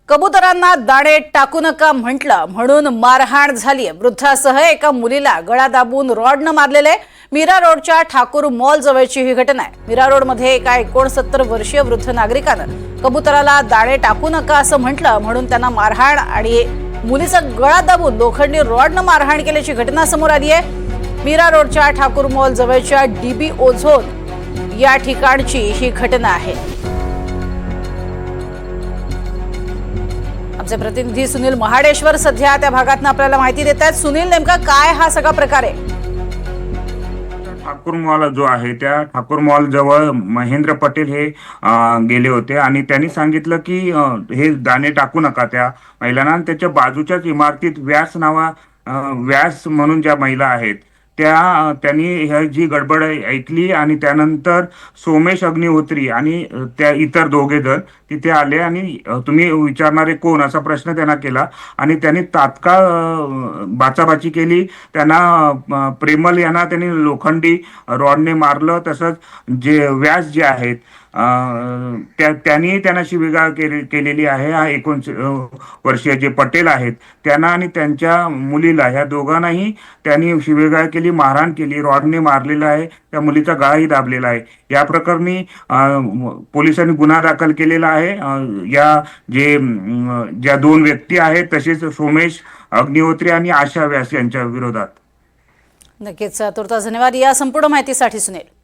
कबुतरांना दाणे टाकू नका म्हटलं म्हणून मारहाण झाली। वृद्धासह एका मुलीला गळा दाबून रॉडनं मारलेले। मीरा रोडच्या ठाकूर मॉल जवळची ही घटना आहे। मीरा रोड मध्ये एका 69 वर्षीय वृद्ध नागरिकानं कबुतराला दाणे टाकू नका असं म्हटलं म्हणून त्यांना मारहाण आणि मुलीचा गळा दाबून लोखंडी रॉडनं मारहाण केल्याची घटना समोर आली आहे। मीरा रोडच्या ठाकूर मॉल जवळच्या डीबी ओझोन या ठिकाणची ही घटना आहे। आमचे प्रतिनिधी सुनील महाडेश्वर सध्या त्या भागातून आपल्याला माहिती देत आहेत। सुनील, नेमका काय हा सगळा प्रकार आहे? ठाकूर मॉल जो आहे त्या ठाकूर मॉल जवळ महेंद्र पटेल हे गेले होते आणि त्यांनी सांगितलं की हे दाणे टाकू नका त्या महिलांना। आणि त्याच्या बाजूच्याच इमारतीत व्यास म्हणून ज्या महिला आहेत त्यांनी ही जी गडबड ऐकली आणि त्यानंतर सोमेश अग्निहोत्री आणि त्या इतर दोघे जण तिथे आले आणि तुम्ही विचारणारे कोण असा प्रश्न त्यांना केला आणि त्यांनी तात्काळ बाचाबाची केली। त्यांना प्रेमल यांना त्यांनी लोखंडी रॉडने मारलं। तसंच व्यास जे आहेत त्यांनी त्यांना शिवीगाळ केलेली आहे। हा 19 वर्षीय जे पटेल आहेत त्यांना आणि त्यांच्या मुलीला ह्या दोघांनाही त्यांनी शिवीगाळ केली, मारहाण केली, रॉडने मारलेला आहे। त्या मुलीचा गळाही दाबलेला आहे। या प्रकरणी पोलिसांनी गुन्हा दाखल केलेला आहे। ज्या दोन व्यक्ती आहेत तसेच सोमेश अग्निहोत्री आणि आशा व्यास यांच्या विरोधात। नक्कीच तुर्तास धन्यवाद या संपूर्ण माहितीसाठी सुनील।